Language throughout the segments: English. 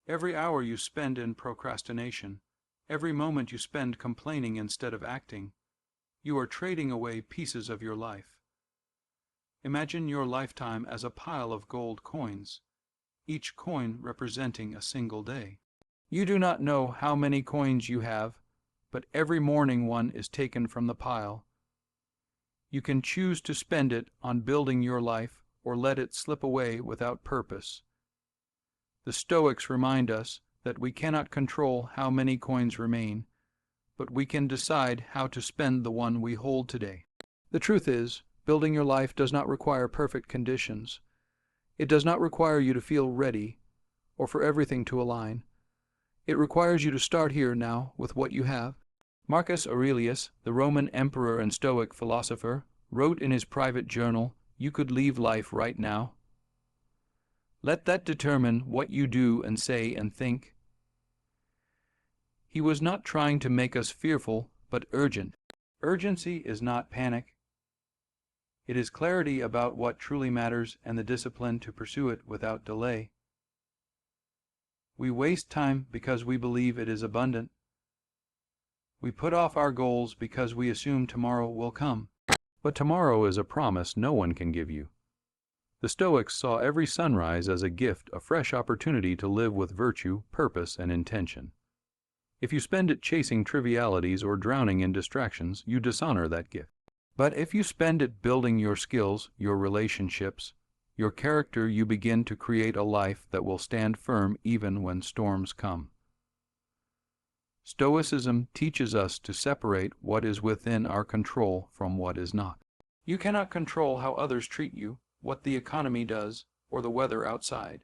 Every hour you spend in procrastination, every moment you spend complaining instead of acting, you are trading away pieces of your life. Imagine your lifetime as a pile of gold coins, each coin representing a single day. You do not know how many coins you have, but every morning one is taken from the pile. You can choose to spend it on building your life or let it slip away without purpose. The Stoics remind us that we cannot control how many coins remain, but we can decide how to spend the one we hold today. The truth is, building your life does not require perfect conditions. It does not require you to feel ready or for everything to align. It requires you to start here now with what you have. Marcus Aurelius, the Roman emperor and Stoic philosopher, wrote in his private journal, "You could leave life right now." Let that determine what you do and say and think. He was not trying to make us fearful, but urgent. Urgency is not panic. It is clarity about what truly matters and the discipline to pursue it without delay. We waste time because we believe it is abundant. We put off our goals because we assume tomorrow will come. But tomorrow is a promise no one can give you. The Stoics saw every sunrise as a gift, a fresh opportunity to live with virtue, purpose, and intention. If you spend it chasing trivialities or drowning in distractions, you dishonor that gift. But if you spend it building your skills, your relationships, your character, you begin to create a life that will stand firm even when storms come. Stoicism teaches us to separate what is within our control from what is not. You cannot control how others treat you, what the economy does, or the weather outside.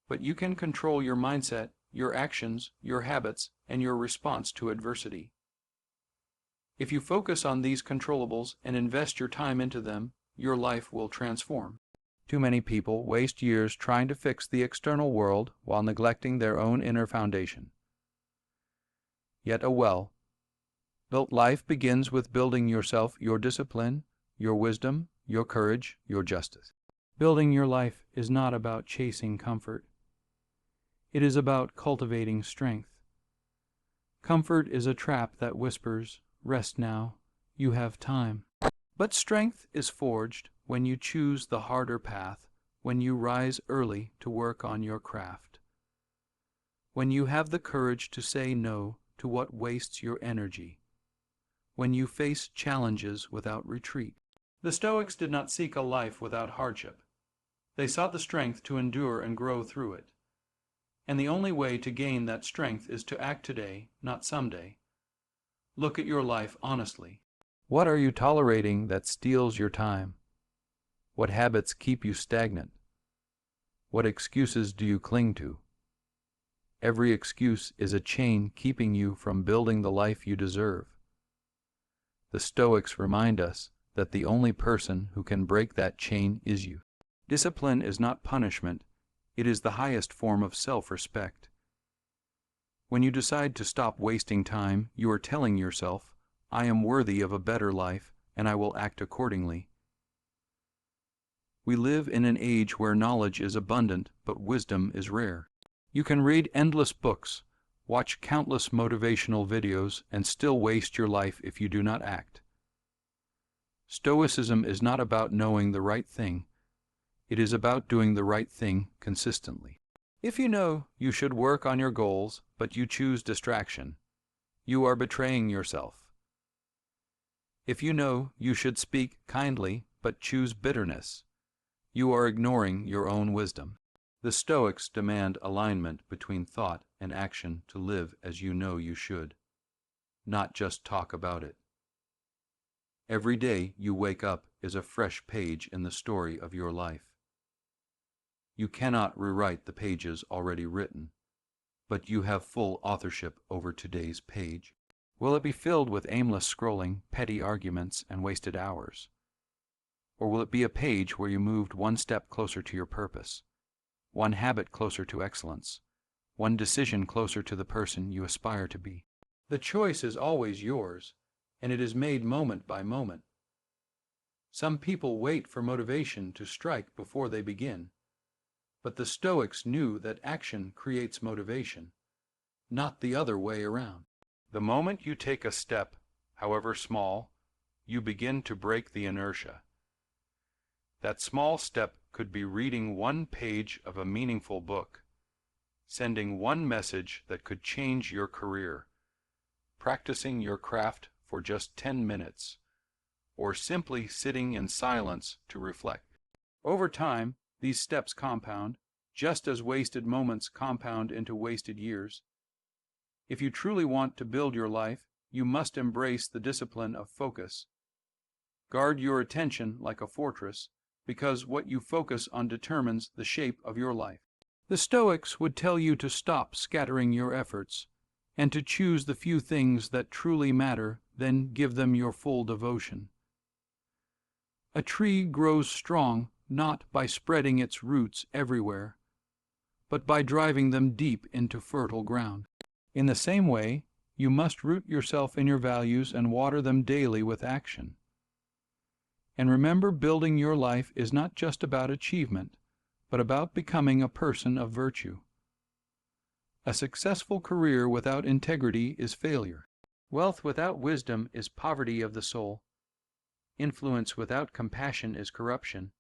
But you can control your mindset, your actions, your habits, and your response to adversity. If you focus on these controllables and invest your time into them, your life will transform. Too many people waste years trying to fix the external world while neglecting their own inner foundation. Yet a well-built life begins with building yourself, your discipline, your wisdom, your courage, your justice. Building your life is not about chasing comfort. It is about cultivating strength. Comfort is a trap that whispers, "Rest now, you have time." But strength is forged when you choose the harder path, when you rise early to work on your craft, when you have the courage to say no to what wastes your energy, when you face challenges without retreat. The Stoics did not seek a life without hardship. They sought the strength to endure and grow through it. And the only way to gain that strength is to act today, not someday. Look at your life honestly. What are you tolerating that steals your time? What habits keep you stagnant? What excuses do you cling to? Every excuse is a chain keeping you from building the life you deserve. The Stoics remind us that the only person who can break that chain is you. Discipline is not punishment, it is the highest form of self-respect. When you decide to stop wasting time, you are telling yourself, "I am worthy of a better life, and I will act accordingly." We live in an age where knowledge is abundant, but wisdom is rare. You can read endless books, watch countless motivational videos, and still waste your life if you do not act. Stoicism is not about knowing the right thing. It is about doing the right thing consistently. If you know you should work on your goals, but you choose distraction, you are betraying yourself. If you know you should speak kindly, but choose bitterness, you are ignoring your own wisdom. The Stoics demand alignment between thought and action to live as you know you should, not just talk about it. Every day you wake up is a fresh page in the story of your life. You cannot rewrite the pages already written, but you have full authorship over today's page. Will it be filled with aimless scrolling, petty arguments, and wasted hours? Or will it be a page where you moved one step closer to your purpose, one habit closer to excellence, one decision closer to the person you aspire to be? The choice is always yours, and it is made moment by moment. Some people wait for motivation to strike before they begin. But the Stoics knew that action creates motivation, not the other way around. The moment you take a step, however small, you begin to break the inertia. That small step could be reading one page of a meaningful book, sending one message that could change your career, practicing your craft for just 10 minutes, or simply sitting in silence to reflect. Over time, these steps compound, just as wasted moments compound into wasted years. If you truly want to build your life, you must embrace the discipline of focus. Guard your attention like a fortress, because what you focus on determines the shape of your life. The Stoics would tell you to stop scattering your efforts, and to choose the few things that truly matter, then give them your full devotion. A tree grows strong not by spreading its roots everywhere, but by driving them deep into fertile ground. In the same way, you must root yourself in your values and water them daily with action. And remember, building your life is not just about achievement, but about becoming a person of virtue. A successful career without integrity is failure. Wealth without wisdom is poverty of the soul. Influence without compassion is corruption.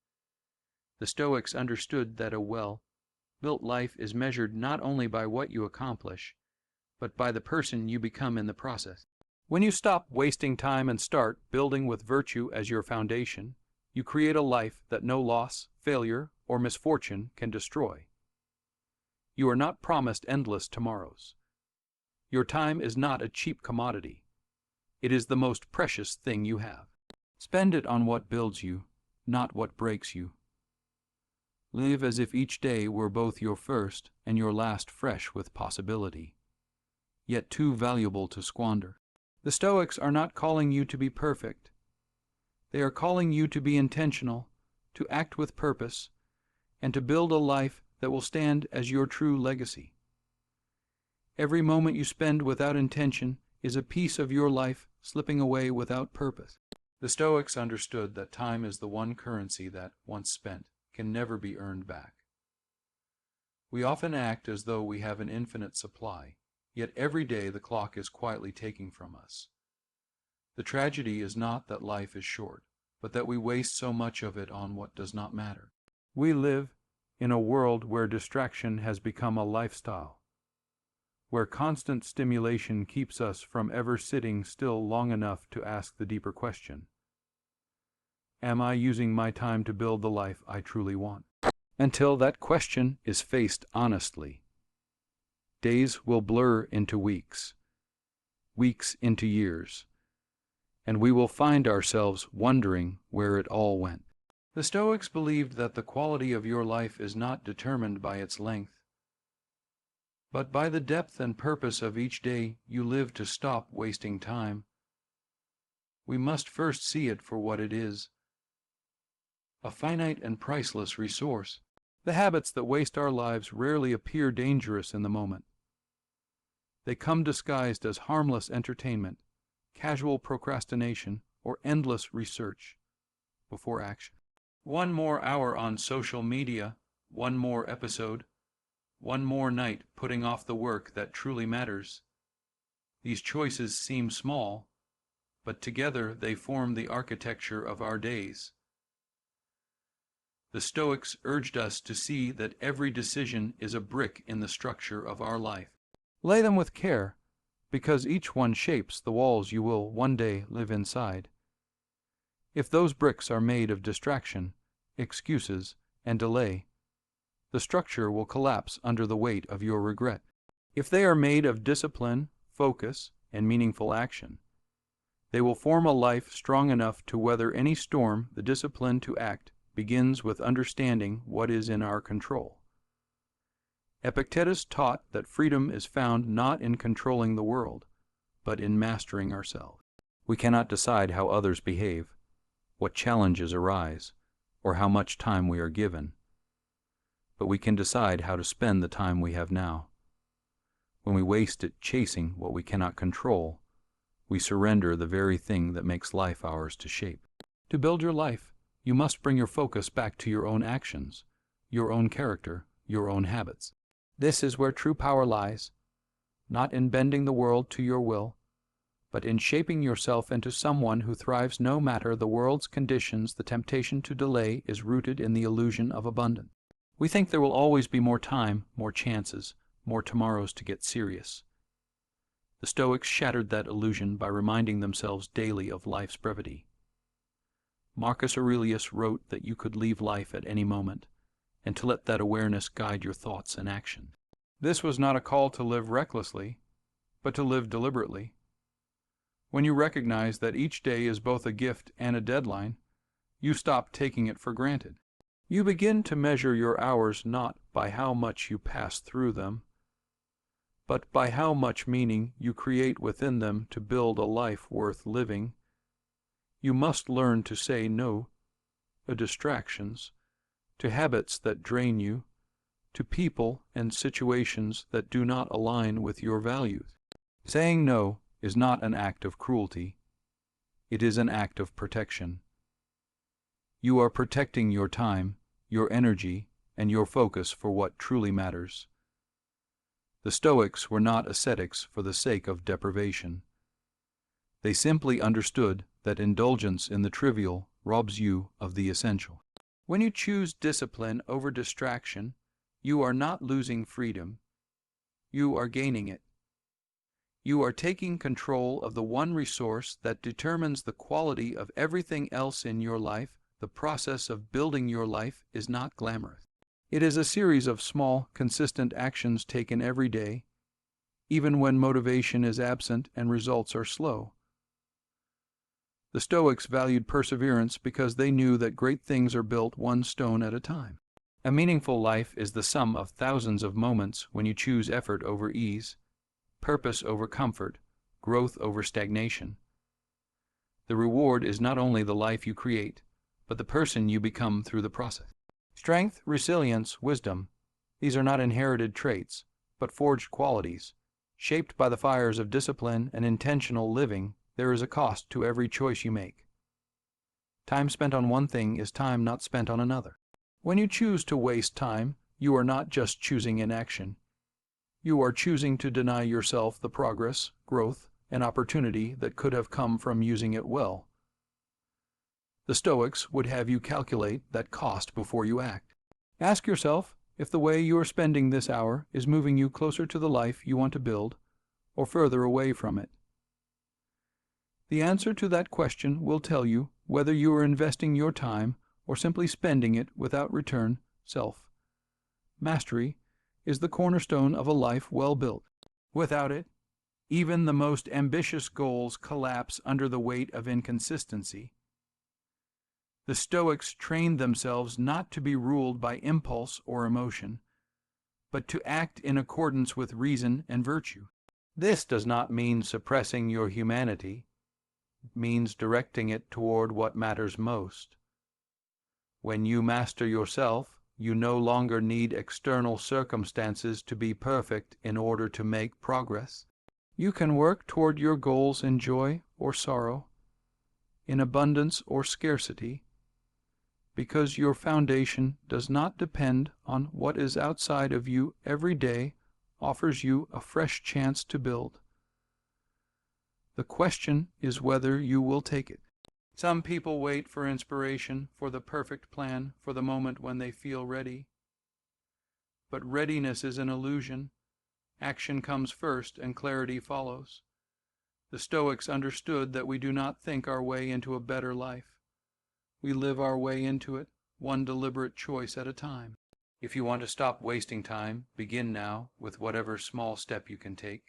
The Stoics understood that a well-built life is measured not only by what you accomplish, but by the person you become in the process. When you stop wasting time and start building with virtue as your foundation, you create a life that no loss, failure, or misfortune can destroy. You are not promised endless tomorrows. Your time is not a cheap commodity. It is the most precious thing you have. Spend it on what builds you, not what breaks you. Live as if each day were both your first and your last fresh with possibility, yet too valuable to squander. The Stoics are not calling you to be perfect. They are calling you to be intentional, to act with purpose, and to build a life that will stand as your true legacy. Every moment you spend without intention is a piece of your life slipping away without purpose. The Stoics understood that time is the one currency that, once spent, can never be earned back. We often act as though we have an infinite supply, yet every day the clock is quietly taking from us. The tragedy is not that life is short, but that we waste so much of it on what does not matter. We live in a world where distraction has become a lifestyle, where constant stimulation keeps us from ever sitting still long enough to ask the deeper question: am I using my time to build the life I truly want? Until that question is faced honestly, days will blur into weeks, weeks into years, and we will find ourselves wondering where it all went. The Stoics believed that the quality of your life is not determined by its length, but by the depth and purpose of each day you live to stop wasting time. We must first see it for what it is, a finite and priceless resource. The habits that waste our lives rarely appear dangerous in the moment. They come disguised as harmless entertainment, casual procrastination, or endless research before action. One more hour on social media, one more episode, one more night putting off the work that truly matters. These choices seem small, but together they form the architecture of our days. The Stoics urged us to see that every decision is a brick in the structure of our life. Lay them with care, because each one shapes the walls you will one day live inside. If those bricks are made of distraction, excuses, and delay, the structure will collapse under the weight of your regret. If they are made of discipline, focus, and meaningful action, they will form a life strong enough to weather any storm. The discipline to act begins with understanding what is in our control. Epictetus taught that freedom is found not in controlling the world, but in mastering ourselves. We cannot decide how others behave, what challenges arise, or how much time we are given, but we can decide how to spend the time we have now. When we waste it chasing what we cannot control, we surrender the very thing that makes life ours to shape. To build your life, you must bring your focus back to your own actions, your own character, your own habits. This is where true power lies, not in bending the world to your will, but in shaping yourself into someone who thrives no matter the world's conditions. The temptation to delay is rooted in the illusion of abundance. We think there will always be more time, more chances, more tomorrows to get serious. The Stoics shattered that illusion by reminding themselves daily of life's brevity. Marcus Aurelius wrote that you could leave life at any moment, and to let that awareness guide your thoughts and action. This was not a call to live recklessly, but to live deliberately. When you recognize that each day is both a gift and a deadline, you stop taking it for granted. You begin to measure your hours not by how much you pass through them, but by how much meaning you create within them to build a life worth living. You must learn to say no to distractions, to habits that drain you, to people and situations that do not align with your values. Saying no is not an act of cruelty. It is an act of protection. You are protecting your time, your energy, and your focus for what truly matters. The Stoics were not ascetics for the sake of deprivation. They simply understood that indulgence in the trivial robs you of the essential. When you choose discipline over distraction, you are not losing freedom. You are gaining it. You are taking control of the one resource that determines the quality of everything else in your life. The process of building your life is not glamorous. It is a series of small, consistent actions taken every day, even when motivation is absent and results are slow. The Stoics valued perseverance because they knew that great things are built one stone at a time. A meaningful life is the sum of thousands of moments when you choose effort over ease, purpose over comfort, growth over stagnation. The reward is not only the life you create, but the person you become through the process. Strength, resilience, wisdom, these are not inherited traits, but forged qualities. Shaped by the fires of discipline and intentional living, there is a cost to every choice you make. Time spent on one thing is time not spent on another. When you choose to waste time, you are not just choosing inaction. You are choosing to deny yourself the progress, growth, and opportunity that could have come from using it well. The Stoics would have you calculate that cost before you act. Ask yourself if the way you are spending this hour is moving you closer to the life you want to build or further away from it. The answer to that question will tell you whether you are investing your time or simply spending it without return. Self-mastery is the cornerstone of a life well built. Without it, even the most ambitious goals collapse under the weight of inconsistency. The Stoics trained themselves not to be ruled by impulse or emotion, but to act in accordance with reason and virtue. This does not mean suppressing your humanity. It means directing it toward what matters most. When you master yourself, you no longer need external circumstances to be perfect in order to make progress. You can work toward your goals in joy or sorrow, in abundance or scarcity, because your foundation does not depend on what is outside of you. Every day offers you a fresh chance to build. The question is whether you will take it. Some people wait for inspiration, for the perfect plan, for the moment when they feel ready. But readiness is an illusion. Action comes first and clarity follows. The Stoics understood that we do not think our way into a better life. We live our way into it, one deliberate choice at a time. If you want to stop wasting time, begin now with whatever small step you can take.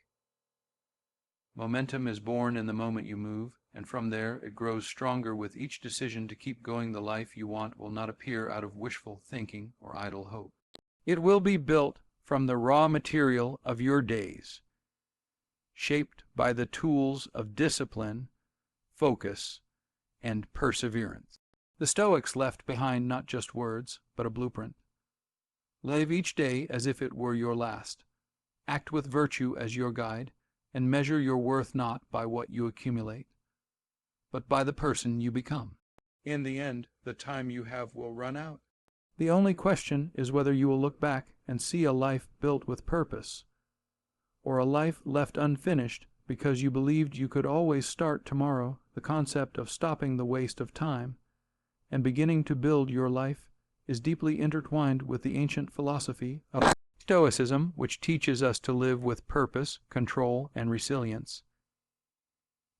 Momentum is born in the moment you move, and from there it grows stronger with each decision to keep going. The life you want will not appear out of wishful thinking or idle hope. It will be built from the raw material of your days, shaped by the tools of discipline, focus, and perseverance. The Stoics left behind not just words, but a blueprint. Live each day as if it were your last. Act with virtue as your guide, and measure your worth not by what you accumulate, but by the person you become. In the end, the time you have will run out. The only question is whether you will look back and see a life built with purpose, or a life left unfinished because you believed you could always start tomorrow, the concept of stopping the waste of time and beginning to build your life is deeply intertwined with the ancient philosophy of Stoicism, which teaches us to live with purpose, control, and resilience.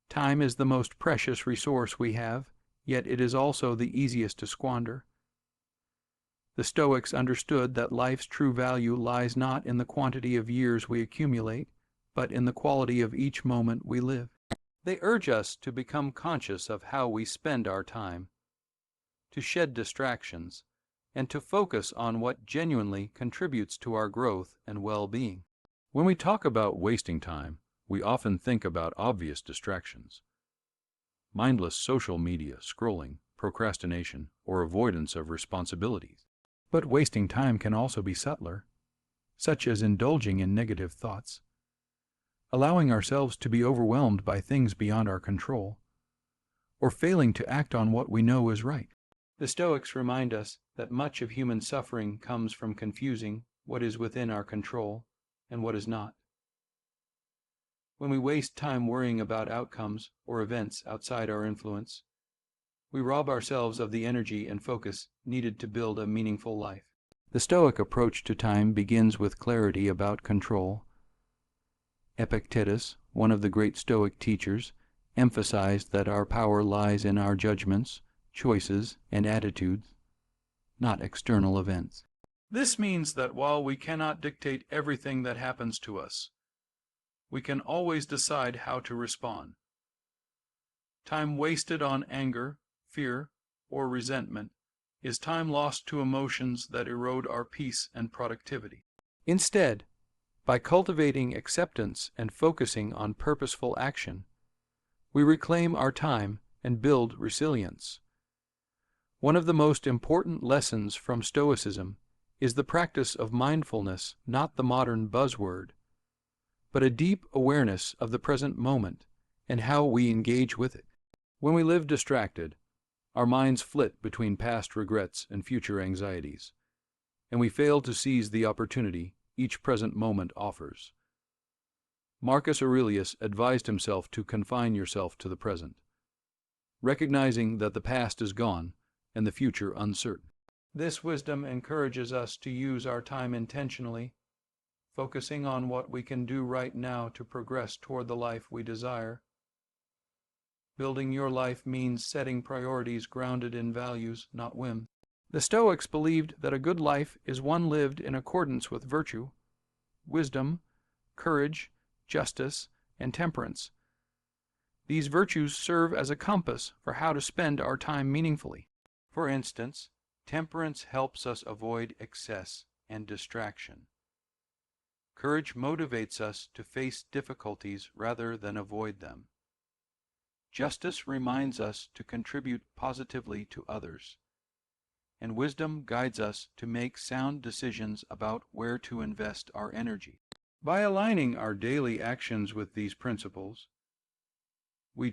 Time is the most precious resource we have, yet it is also the easiest to squander. The Stoics understood that life's true value lies not in the quantity of years we accumulate, but in the quality of each moment we live. They urge us to become conscious of how we spend our time, to shed distractions, and to focus on what genuinely contributes to our growth and well-being. When we talk about wasting time, we often think about obvious distractions. Mindless social media scrolling, procrastination, or avoidance of responsibilities. But wasting time can also be subtler, such as indulging in negative thoughts, allowing ourselves to be overwhelmed by things beyond our control, or failing to act on what we know is right. The Stoics remind us that much of human suffering comes from confusing what is within our control and what is not. When we waste time worrying about outcomes or events outside our influence, we rob ourselves of the energy and focus needed to build a meaningful life. The Stoic approach to time begins with clarity about control. Epictetus, one of the great Stoic teachers, emphasized that our power lies in our judgments, choices, and attitudes, not external events. This means that while we cannot dictate everything that happens to us, we can always decide how to respond. Time wasted on anger, fear, or resentment is time lost to emotions that erode our peace and productivity. Instead, by cultivating acceptance and focusing on purposeful action, we reclaim our time and build resilience. One of the most important lessons from Stoicism is the practice of mindfulness, not the modern buzzword, but a deep awareness of the present moment and how we engage with it. When we live distracted, our minds flit between past regrets and future anxieties, and we fail to seize the opportunity each present moment offers. Marcus Aurelius advised himself to confine yourself to the present, recognizing that the past is gone and the future uncertain. This wisdom encourages us to use our time intentionally, focusing on what we can do right now to progress toward the life we desire. Building your life means setting priorities grounded in values, not whim. The Stoics believed that a good life is one lived in accordance with virtue, wisdom, courage, justice, and temperance. These virtues serve as a compass for how to spend our time meaningfully. For instance, temperance helps us avoid excess and distraction. Courage motivates us to face difficulties rather than avoid them. Justice reminds us to contribute positively to others, and wisdom guides us to make sound decisions about where to invest our energy. By aligning our daily actions with these principles, we